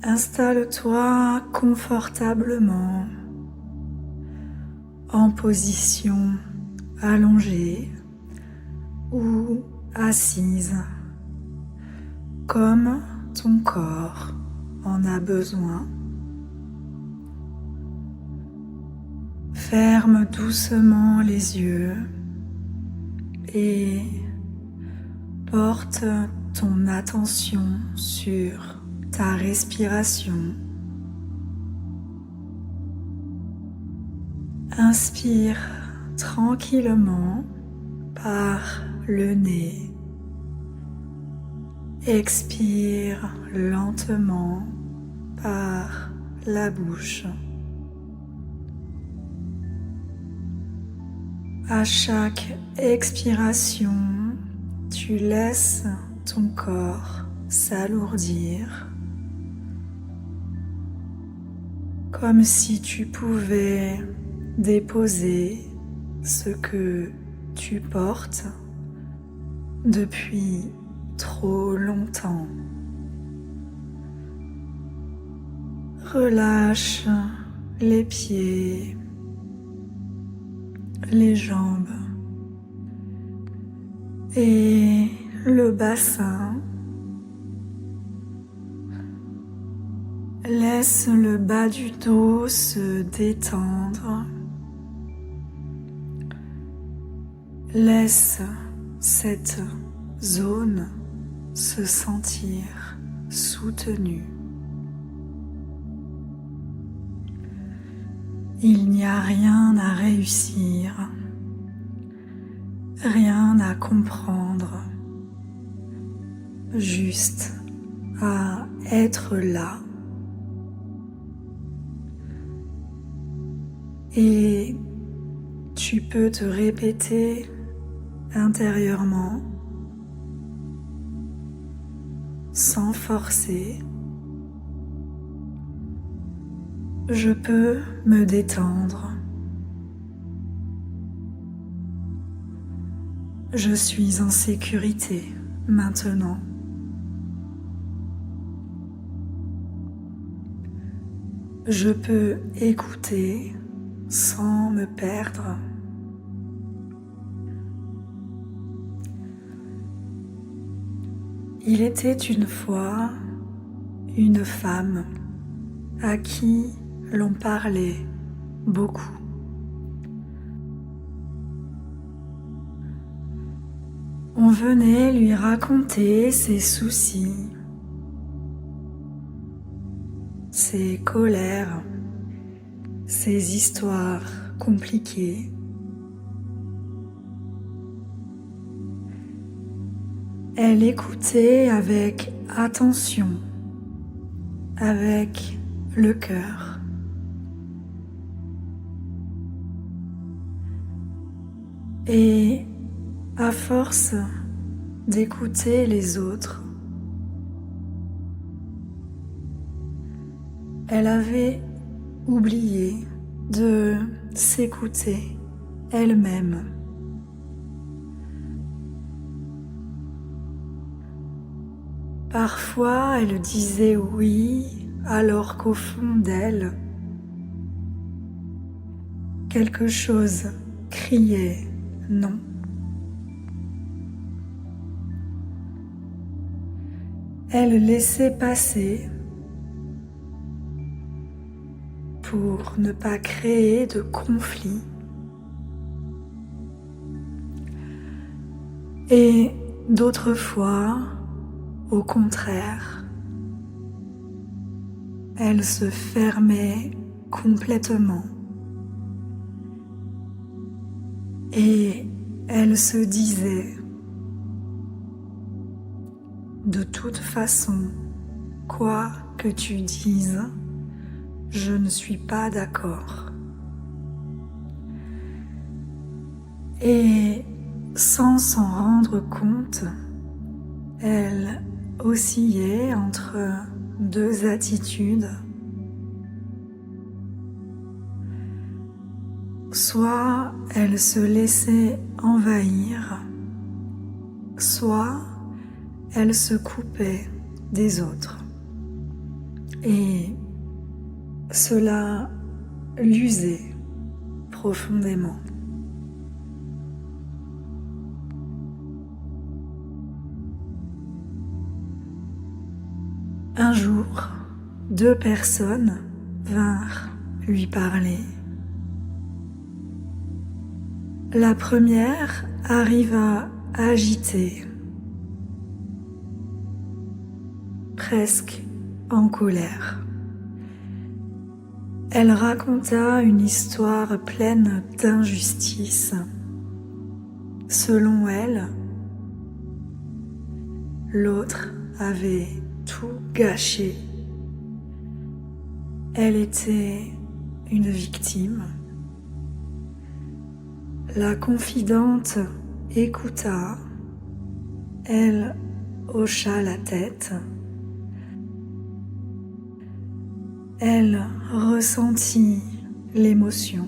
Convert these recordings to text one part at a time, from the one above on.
Installe-toi confortablement en position allongée ou assise, comme ton corps en a besoin. Ferme doucement les yeux et porte ton attention sur ta respiration. Inspire tranquillement par le nez. Expire lentement par la bouche. À chaque expiration, tu laisses ton corps s'alourdir, comme si tu pouvais déposer ce que tu portes depuis trop longtemps. Relâche les pieds, les jambes et le bassin. Laisse le bas du dos se détendre. Laisse cette zone se sentir soutenue. Il n'y a rien à réussir, rien à comprendre, juste à être là. Et tu peux te répéter intérieurement, sans forcer. Je peux me détendre. Je suis en sécurité maintenant. Je peux écouter sans me perdre. Il était une fois une femme à qui l'on parlait beaucoup. On venait lui raconter ses soucis, ses colères, ses histoires compliquées. Elle écoutait avec attention, avec le cœur. Et à force d'écouter les autres, elle avait oublié de s'écouter elle-même. Parfois, elle disait oui, alors qu'au fond d'elle, quelque chose criait non. Elle laissait passer pour ne pas créer de conflit. Et d'autres fois, au contraire, elle se fermait complètement et elle se disait: de toute façon, quoi que tu dises, je ne suis pas d'accord. Et sans s'en rendre compte, elle oscillait entre deux attitudes. Soit elle se laissait envahir, soit elle se coupait des autres. Et cela l'usait profondément. Un jour, 2 personnes vinrent lui parler. La première arriva agitée, presque en colère. Elle raconta une histoire pleine d'injustice. Selon elle, l'autre avait tout gâché. Elle était une victime. La confidente écouta, elle hocha la tête. Elle ressentit l'émotion.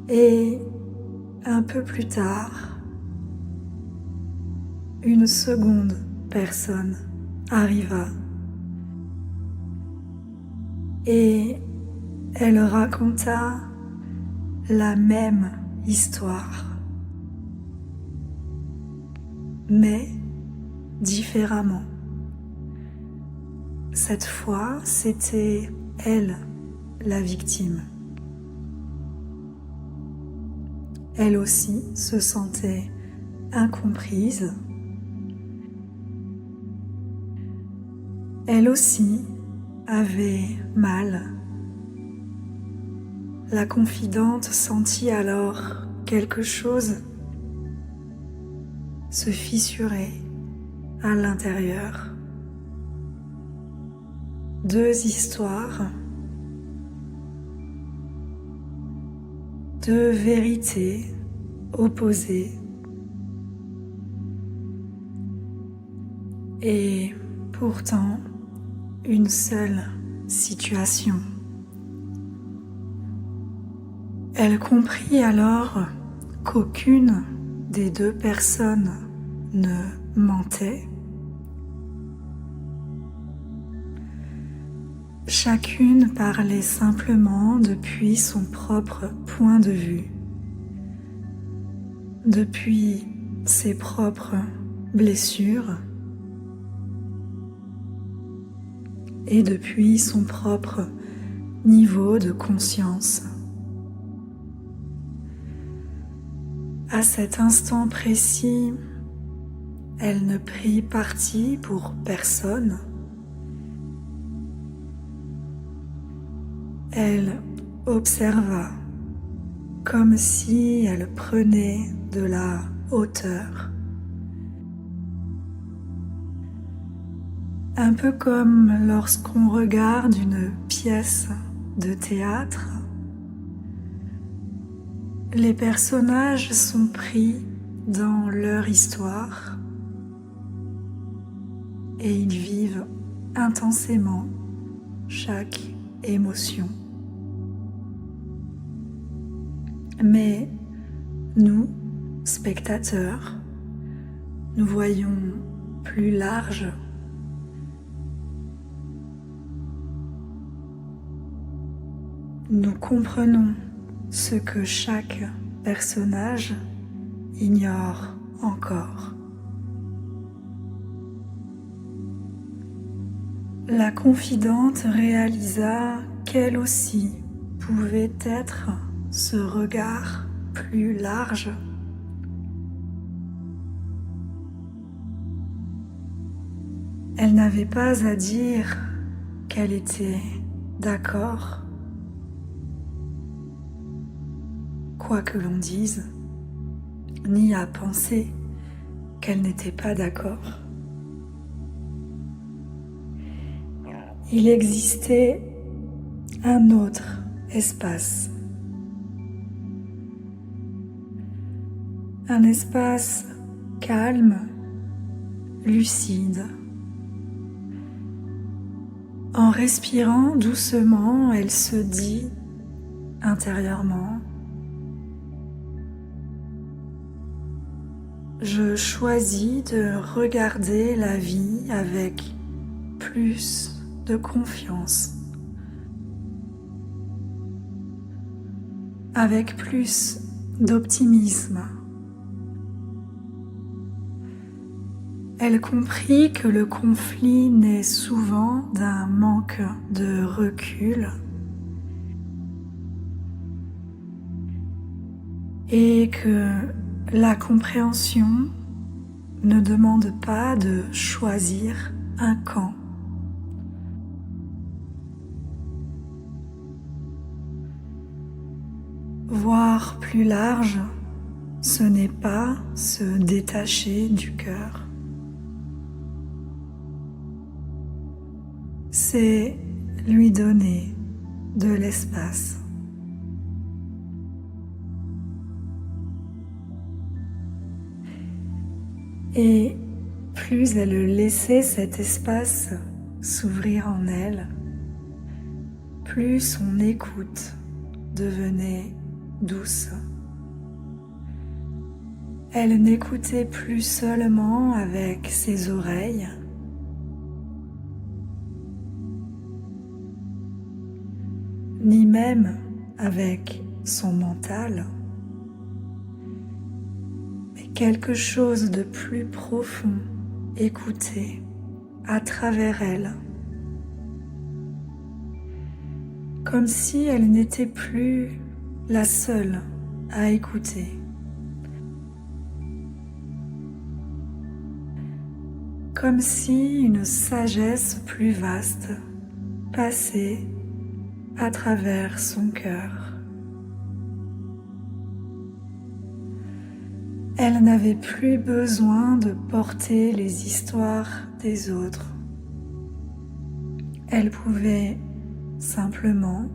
Et un peu plus tard, une seconde personne arriva. Et elle raconta la même histoire, mais différemment. Cette fois, c'était elle, la victime. Elle aussi se sentait incomprise. Elle aussi avait mal. La confidente sentit alors quelque chose se fissurer à l'intérieur. 2 histoires, 2 vérités opposées. Et pourtant, une seule situation. Elle comprit alors qu'aucune des 2 personnes ne mentait. Chacune parlait simplement depuis son propre point de vue, depuis ses propres blessures et depuis son propre niveau de conscience. À cet instant précis, elle ne prit parti pour personne. Elle observa comme si elle prenait de la hauteur. Un peu comme lorsqu'on regarde une pièce de théâtre, les personnages sont pris dans leur histoire et ils vivent intensément chaque émotion. Mais nous, spectateurs, nous voyons plus large. Nous comprenons ce que chaque personnage ignore encore. La confidente réalisa qu'elle aussi pouvait être ce regard plus large. Elle n'avait pas à dire qu'elle était d'accord, quoi que l'on dise, ni à penser qu'elle n'était pas d'accord. Il existait un autre espace. Un espace calme, lucide. En respirant doucement, elle se dit intérieurement: je choisis de regarder la vie avec plus de confiance, avec plus d'optimisme. Elle comprit que le conflit naît souvent d'un manque de recul et que la compréhension ne demande pas de choisir un camp. Voir plus large, ce n'est pas se détacher du cœur. C'est lui donner de l'espace. Et plus elle laissait cet espace s'ouvrir en elle, plus son écoute devenait douce. Elle n'écoutait plus seulement avec ses oreilles, ni même avec son mental, mais quelque chose de plus profond écoutait à travers elle, comme si elle n'était plus la seule à écouter. Comme si une sagesse plus vaste passait à travers son cœur. Elle n'avait plus besoin de porter les histoires des autres. Elle pouvait simplement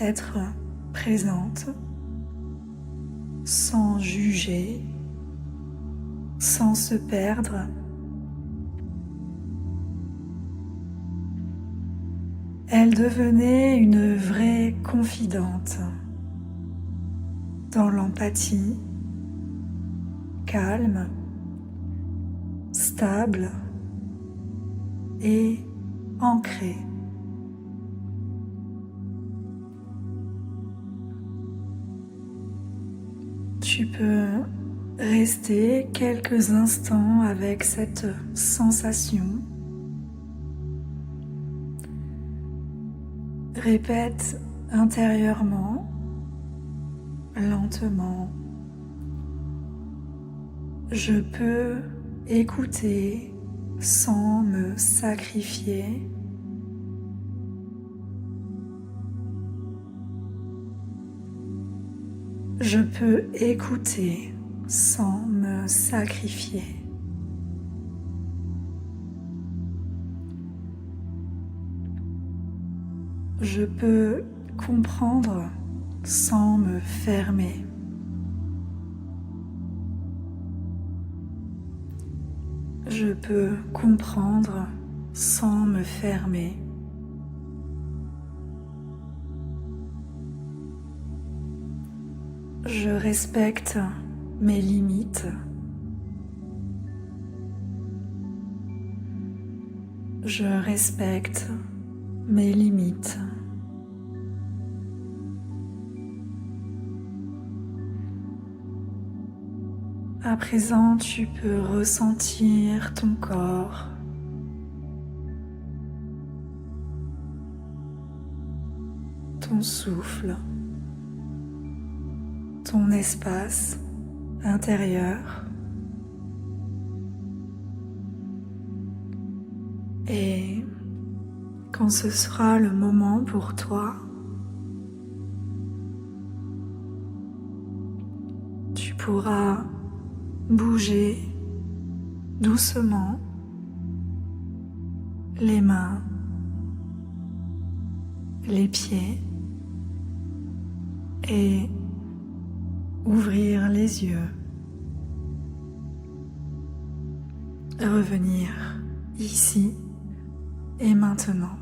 être présente, sans juger, sans se perdre. Elle devenait une vraie confidente dans l'empathie, calme, stable et ancrée. Tu peux rester quelques instants avec cette sensation. Répète intérieurement, lentement. Je peux écouter sans me sacrifier. Je peux écouter sans me sacrifier. Je peux comprendre sans me fermer. Je peux comprendre sans me fermer. Je respecte mes limites. Je respecte mes limites. À présent, tu peux ressentir ton corps, ton souffle, ton espace intérieur. Et quand ce sera le moment pour toi, tu pourras bouger doucement les mains, les pieds et ouvrir les yeux. Revenir ici et maintenant.